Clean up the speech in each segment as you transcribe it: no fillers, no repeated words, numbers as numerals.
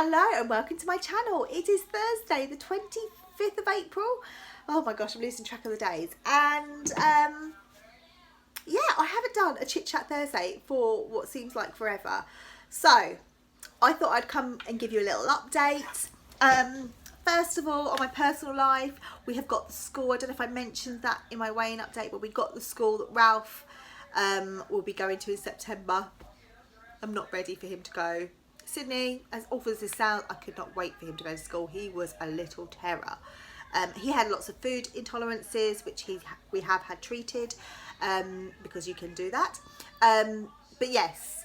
Hello and welcome to my channel. It is Thursday the 25th of April. Oh my gosh, I'm losing track of the days. And yeah, I haven't done a Chit Chat Thursday for what seems like forever. So I thought I'd come and give you a little update. First of all, on my personal life, we have got the school. I don't know if I mentioned that in my weighing update, but we got the school that Ralph will be going to in September. I'm not ready for him to go. Sydney, as awful as this sounds, I could not wait for him to go to school. He was a little terror. He had lots of food intolerances, which we have had treated, because you can do that. But yes,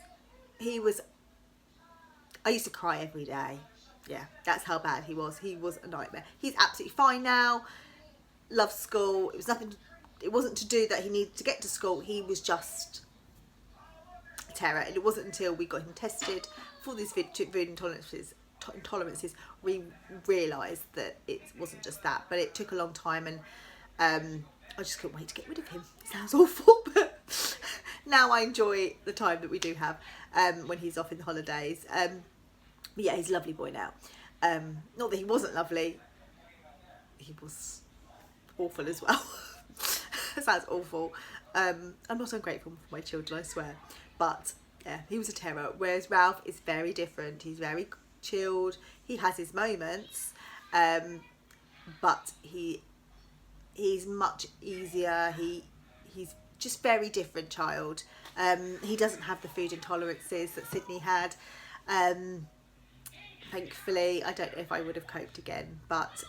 he was, I used to cry every day. Yeah, that's how bad he was. He was a nightmare. He's absolutely fine now. Loves school. It was nothing, it wasn't to do that he needed to get to school. He was just a terror. And it wasn't until we got him tested for these food intolerances we realised that it wasn't just that. But it took a long time, and I just couldn't wait to get rid of him. It sounds awful, but now I enjoy the time that we do have when he's off in the holidays. But yeah, he's a lovely boy now. Not that he wasn't lovely, he was awful as well. It sounds awful. I'm not ungrateful for my children, I swear. But yeah, he was a terror. Whereas Ralph is very different. He's very chilled. He has his moments, but he's much easier. He's just very different child. He doesn't have the food intolerances that Sydney had. Thankfully, I don't know if I would have coped again, but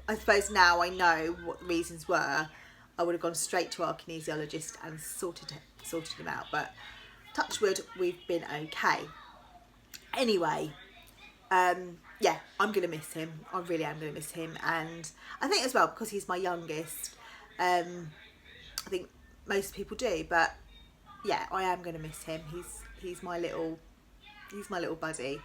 I suppose now I know what the reasons were. I would have gone straight to our kinesiologist and sorted him out, but touch wood, we've been okay. Anyway, yeah, I'm going to miss him. I really am going to miss him, and I think as well because he's my youngest, I think most people do, but yeah, I am going to miss him. He's my little buddy.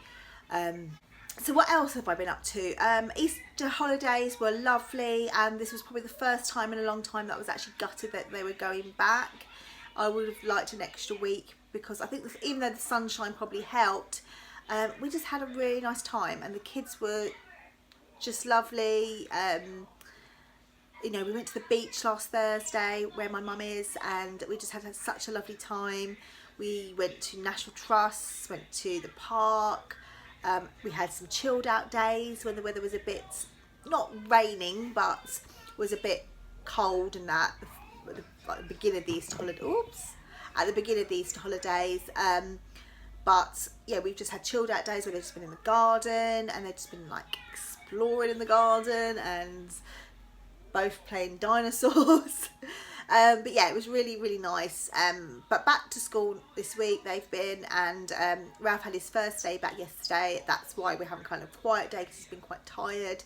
So what else have I been up to? Easter holidays were lovely, and this was probably the first time in a long time that I was actually gutted that they were going back. I would have liked an extra week because I think even though the sunshine probably helped, we just had a really nice time, and the kids were just lovely. You know, we went to the beach last Thursday where my mum is, and we just had such a lovely time. We went to National Trust, went to the park. We had some chilled out days when the weather was a bit, not raining, but was a bit cold, and that at the beginning of the Easter holidays. But yeah, we've just had chilled out days where they've just been in the garden, and they've just been like exploring in the garden and both playing dinosaurs. But yeah, it was really, really nice. But back to school this week they've been, and Ralph had his first day back yesterday. That's why we're having kind of a quiet day, because he's been quite tired.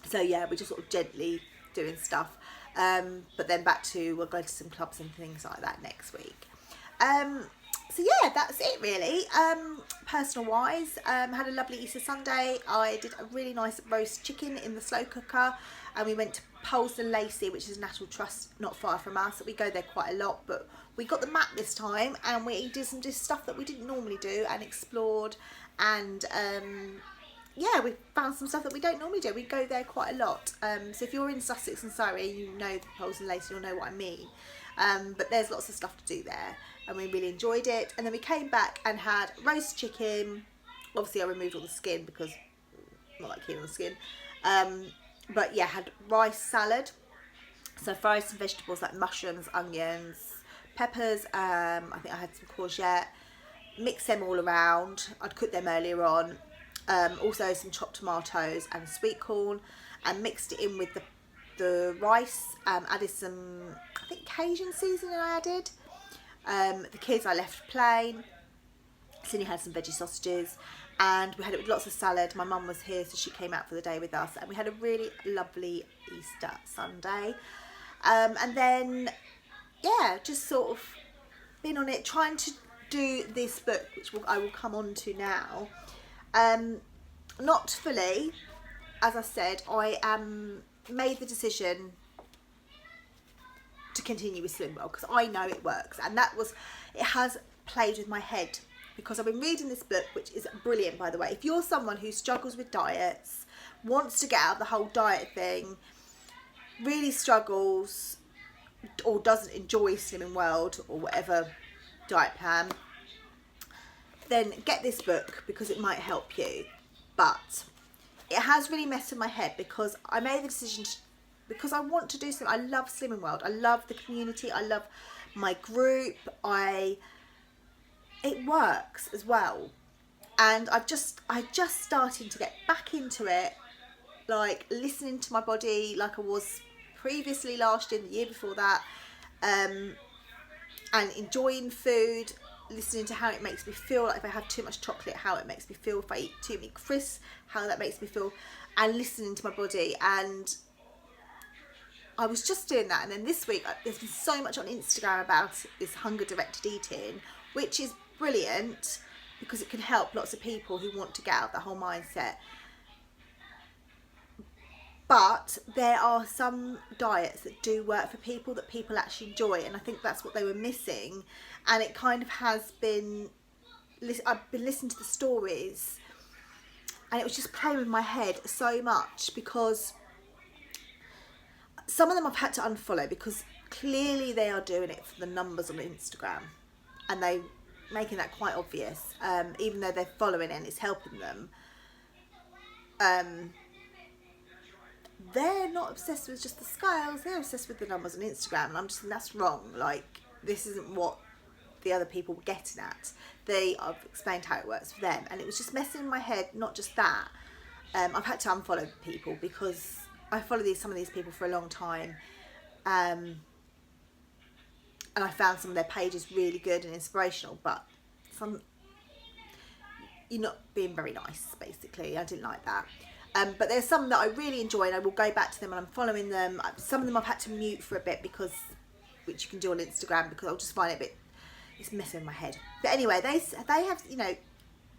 So yeah, we're just sort of gently doing stuff. But then back to, we'll go to some clubs and things like that next week. So yeah, that's it really. Personal wise, had a lovely Easter Sunday. I did a really nice roast chicken in the slow cooker, and we went to Polesden Lacey, which is a National Trust not far from us. We go there quite a lot, but we got the map this time, and we did some stuff that we didn't normally do and explored, and yeah, we found some stuff that we don't normally do. We go there quite a lot. So if you're in Sussex and Surrey, you know the Polesden Lacey, you'll know what I mean. But there's lots of stuff to do there, and we really enjoyed it. And then we came back and had roast chicken. Obviously I removed all the skin because I'm not like keen on the skin. But yeah, had rice salad. So fried some vegetables like mushrooms, onions, peppers. I think I had some courgette. Mixed them all around. I'd cooked them earlier on. Also some chopped tomatoes and sweet corn, and mixed it in with the rice. Added some, I think, Cajun seasoning I added. The kids I left plain. Sydney had some veggie sausages, and we had it with lots of salad. My mum was here, so she came out for the day with us, and we had a really lovely Easter Sunday. And then yeah, just sort of been on it, trying to do this book, which I will come on to now. Not fully, as I said. I made the decision to continue with Treatbowl because I know it works, and it has played with my head because I've been reading this book, which is brilliant, by the way. If you're someone who struggles with diets, wants to get out of the whole diet thing, really struggles, or doesn't enjoy Slimming World or whatever diet plan, then get this book because it might help you. But it has really messed with my head because I made the decision because I want to do something. I love Slimming World. I love the community. I love my group. It works as well. And I just started to get back into it, like listening to my body like I was previously last year and the year before that, and enjoying food, listening to how it makes me feel, like if I have too much chocolate, how it makes me feel, if I eat too many crisps, how that makes me feel, and listening to my body. And I was just doing that. And then this week there's been so much on Instagram about this hunger directed eating, which is brilliant because it can help lots of people who want to get out of the whole mindset. But there are some diets that do work for people, that people actually enjoy, and I think that's what they were missing. And it kind of has been, I've been listening to the stories and it was just playing with my head so much, because some of them I've had to unfollow because clearly they are doing it for the numbers on Instagram, and they making that quite obvious, even though they're following it and it's helping them. They're not obsessed with just the scales, they're obsessed with the numbers on Instagram, and I'm just thinking that's wrong. Like, this isn't what the other people were getting at. I've explained how it works for them, and it was just messing in my head. Not just that, I've had to unfollow people because I follow some of these people for a long time, and I found some of their pages really good and inspirational, but you're not being very nice, basically. I didn't like that. But there's some that I really enjoy, and I will go back to them, and I'm following them. Some of them I've had to mute for a bit, which you can do on Instagram, because I'll just find it's messing with my head. But anyway, they have,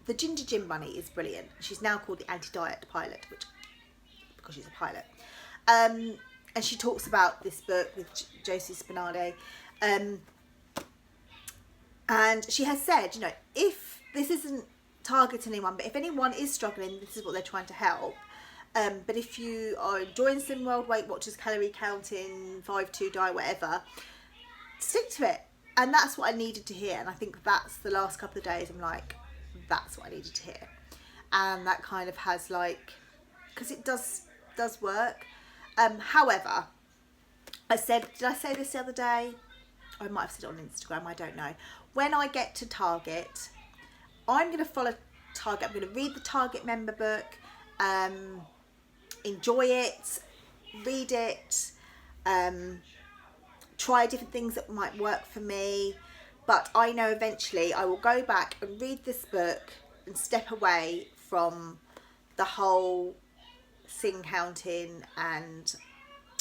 the Ginger Gym Bunny is brilliant. She's now called the Anti-Diet Pilot, because she's a pilot. And she talks about this book with Josie Spinardi. And she has said, if this isn't target anyone, but if anyone is struggling, this is what they're trying to help. But if you are enjoying Slimming World, Weight Watchers, calorie counting, 5-2 diet, whatever, stick to it. And that's what I needed to hear. And I think that's the last couple of days, I'm like, that's what I needed to hear. And that kind of has because it does work. However, did I say this the other day? I might have said it on Instagram, I don't know. When I get to Target, I'm going to follow Target. I'm going to read the Target member book, enjoy it, read it, try different things that might work for me. But I know eventually I will go back and read this book and step away from the whole sin counting and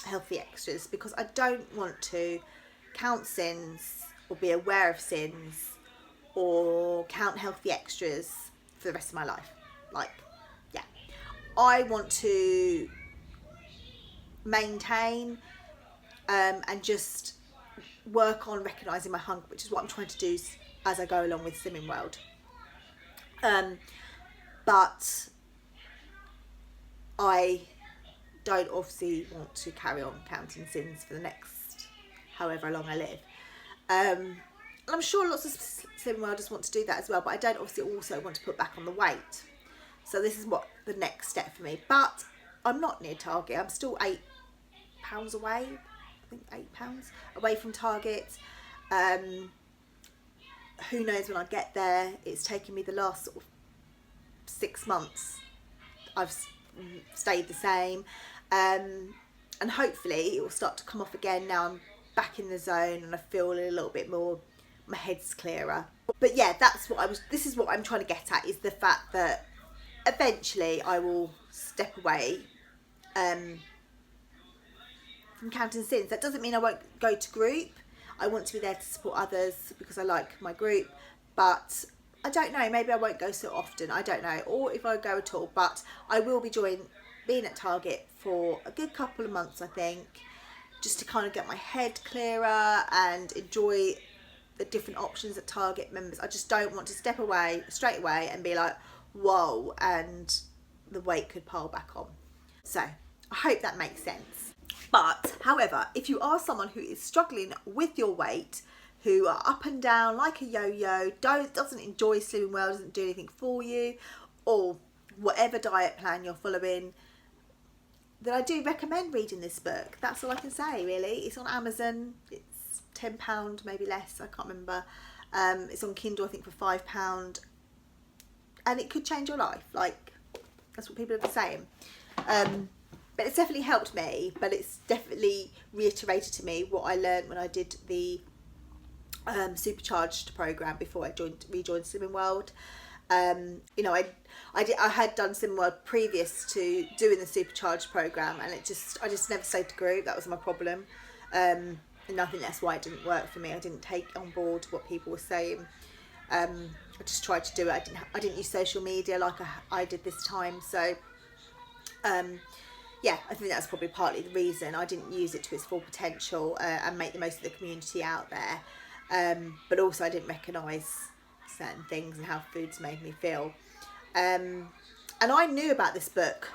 healthy extras, because I don't want to count sins or be aware of sins or count healthy extras for the rest of my life. I want to maintain and just work on recognising my hunger, which is what I'm trying to do as I go along with Slimming World. But I don't obviously want to carry on counting sins for the next however long I live. And I'm sure lots of Slimming Worlders want to do that as well, but I don't obviously also want to put back on the weight. So this is what the next step for me. But I'm not near Target. I'm still £8 away. I think £8 away from Target. Who knows when I get there? It's taken me the last sort of 6 months. I've stayed the same. And hopefully it will start to come off again. Now I'm back in the zone and I feel a little bit more, my head's clearer. But yeah, this is what I'm trying to get at, is the fact that eventually I will step away from counting sins. That doesn't mean I won't go to group. I want to be there to support others because I like my group, but I don't know, maybe I won't go so often, I don't know, or if I go at all. But I will be being at Target for a good couple of months, I think, just to kind of get my head clearer and enjoy the different options that target members. I just don't want to step away straight away and be like, whoa, and the weight could pile back on. So I hope that makes sense. But however, if you are someone who is struggling with your weight, who are up and down like a yo-yo, doesn't enjoy slimming well, doesn't do anything for you, or whatever diet plan you're following, then I do recommend reading this book. That's all I can say, really. It's on Amazon. It's £10, maybe less, I can't remember. It's on Kindle, I think, for £5, and it could change your life. Like, that's what people have been saying. But it's definitely helped me, but it's definitely reiterated to me what I learned when I did the supercharged program before I rejoined Slimming World. You know, I had done Slimming World previous to doing the supercharged program, and I just never stayed to group. That was my problem, and I think that's why it didn't work for me. I didn't take on board what people were saying. I just tried to do it. I didn't use social media like I did this time. So yeah, I think that's probably partly the reason I didn't use it to its full potential and make the most of the community out there. But also I didn't recognise certain things and how foods made me feel. And I knew about this book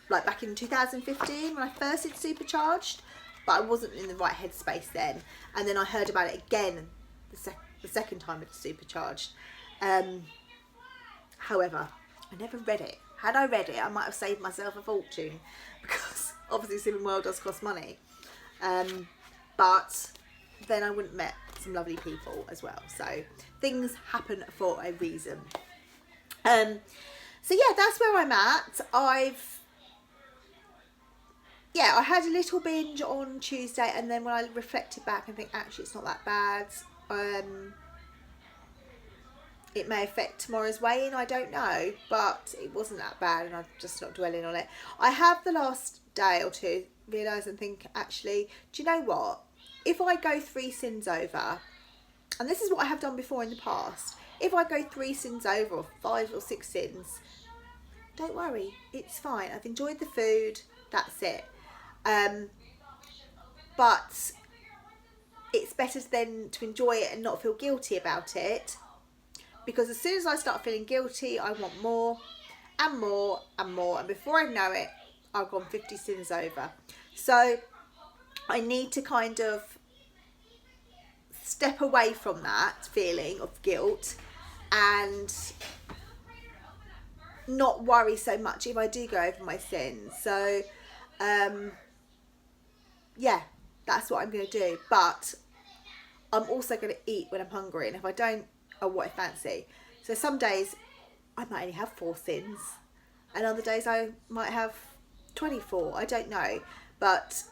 like back in 2015 when I first did Supercharged, but I wasn't in the right headspace then. And then I heard about it again the second time I did Supercharged. However, I never read it. Had I read it, I might have saved myself a fortune, because obviously Slimming World does cost money. But then I wouldn't have met some lovely people as well. So things happen for a reason. So yeah, that's where I'm at. I had a little binge on Tuesday, and then when I reflected back and think actually it's not that bad. It may affect tomorrow's weigh-in, I don't know, but it wasn't that bad, and I'm just not dwelling on it. I have the last day or two realised and think, actually, do you know what? If I go 3 sins over, and this is what I have done before in the past, if I go 3 sins over, or 5 or 6 sins, don't worry, it's fine. I've enjoyed the food, that's it. But it's better then to enjoy it and not feel guilty about it. Because as soon as I start feeling guilty, I want more and more and more. And before I know it, I've gone 50 sins over. So I need to kind of step away from that feeling of guilt and not worry so much if I do go over my sins. So, yeah, that's what I'm going to do. But I'm also going to eat when I'm hungry. And if I don't, or what I fancy. So some days I might only have 4 sins, and other days I might have 24. I don't know, but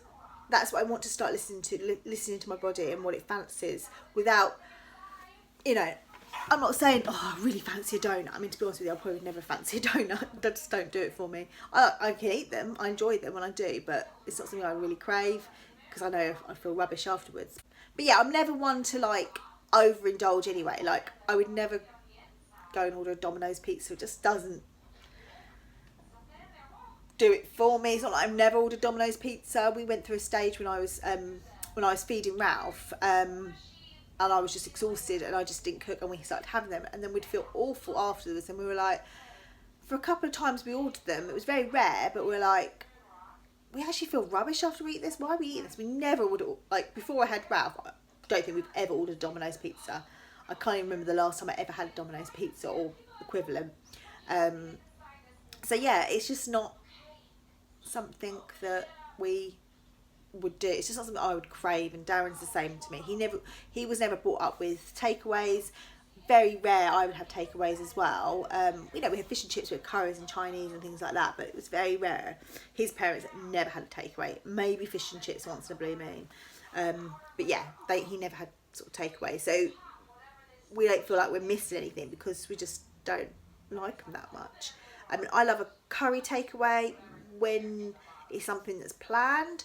that's what I want to start listening to my body and what it fancies, without, you know, I'm not saying, oh, I really fancy a donut. I mean, to be honest with you, I probably would never fancy a donut. Just don't do it for me. I can eat them, I enjoy them when I do, but it's not something I really crave, because I know I feel rubbish afterwards. But yeah, I'm never one to like overindulge anyway. Like, I would never go and order a Domino's pizza. It just doesn't do it for me. It's not like I've never ordered Domino's pizza. We went through a stage when I was feeding Ralph, and I was just exhausted and I just didn't cook, and we started having them, and then we'd feel awful afterwards, and we were like, for a couple of times we ordered them, it was very rare, but we're like, we actually feel rubbish after we eat this. Why are we eating this? We never would, like, before I had Ralph, I don't think we've ever ordered Domino's pizza. I can't even remember the last time I ever had a Domino's pizza or equivalent. So yeah, it's just not something that we would do. It's just not something I would crave, and Darren's the same to me. He was never brought up with takeaways. Very rare I would have takeaways as well. You know, we had fish and chips with curries and Chinese and things like that, but it was very rare. His parents never had a takeaway. Maybe fish and chips once in a blue moon. But yeah, he never had sort of takeaway. So we don't feel like we're missing anything because we just don't like them that much. I mean, I love a curry takeaway when it's something that's planned.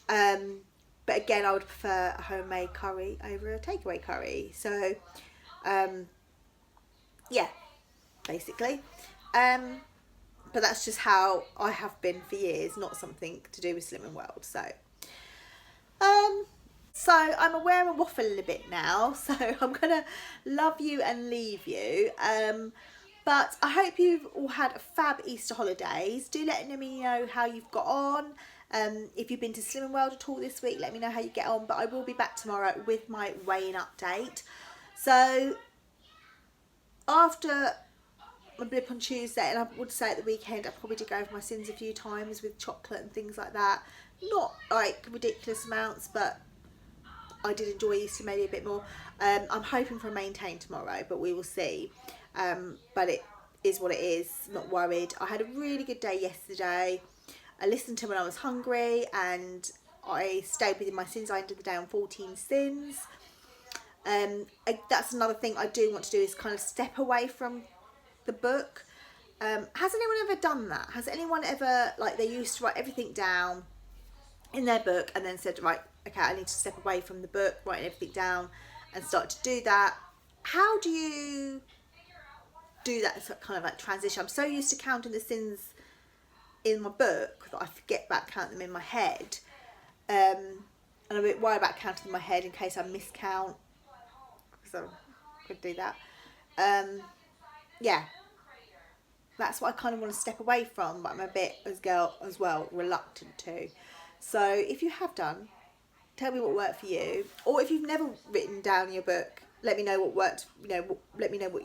But again, I would prefer a homemade curry over a takeaway curry. So, yeah, basically. But that's just how I have been for years, not something to do with Slimming World. So, So I'm aware I'm waffling a bit now, so I'm gonna love you and leave you. But I hope you've all had a fab Easter holidays. Do let me know how you've got on. If you've been to Slimming World at all this week, let me know how you get on. But I will be back tomorrow with my weighing update. So after my blip on Tuesday, and I would say at the weekend I probably did go over my sins a few times with chocolate and things like that. Not like ridiculous amounts, but I did enjoy Easter maybe a bit more. I'm hoping for a maintain tomorrow, but we will see. But it is what it is, not worried. I had a really good day yesterday. I listened to when I was hungry, and I stayed within my sins. I ended the day on 14 sins. That's another thing I do want to do, is kind of step away from the book. Has anyone ever done that? Has anyone ever, like, they used to write everything down in their book and then said, right, okay, I need to step away from the book, writing everything down, and start to do that? How do you do that kind of like transition? I'm so used to counting the sins in my book that I forget about counting them in my head. And I'm a bit worried about counting in my head in case I miscount, because I could do that. Yeah, that's what I kind of want to step away from, but I'm a bit as well reluctant to. So if you have done, tell me what worked for you, or if you've never written down your book, let me know what worked. Let me know what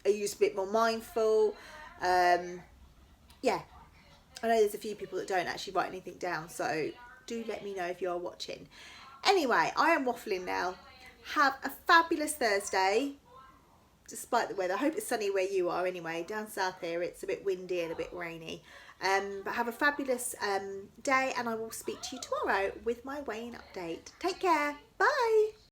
are you just a bit more mindful. Yeah, I know there's a few people that don't actually write anything down, so do let me know if you're watching. Anyway, I am waffling now. Have a fabulous Thursday, despite the weather. I hope it's sunny where you are anyway. Down south here it's a bit windy and a bit rainy. But have a fabulous day, and I will speak to you tomorrow with my weighing update. Take care. Bye.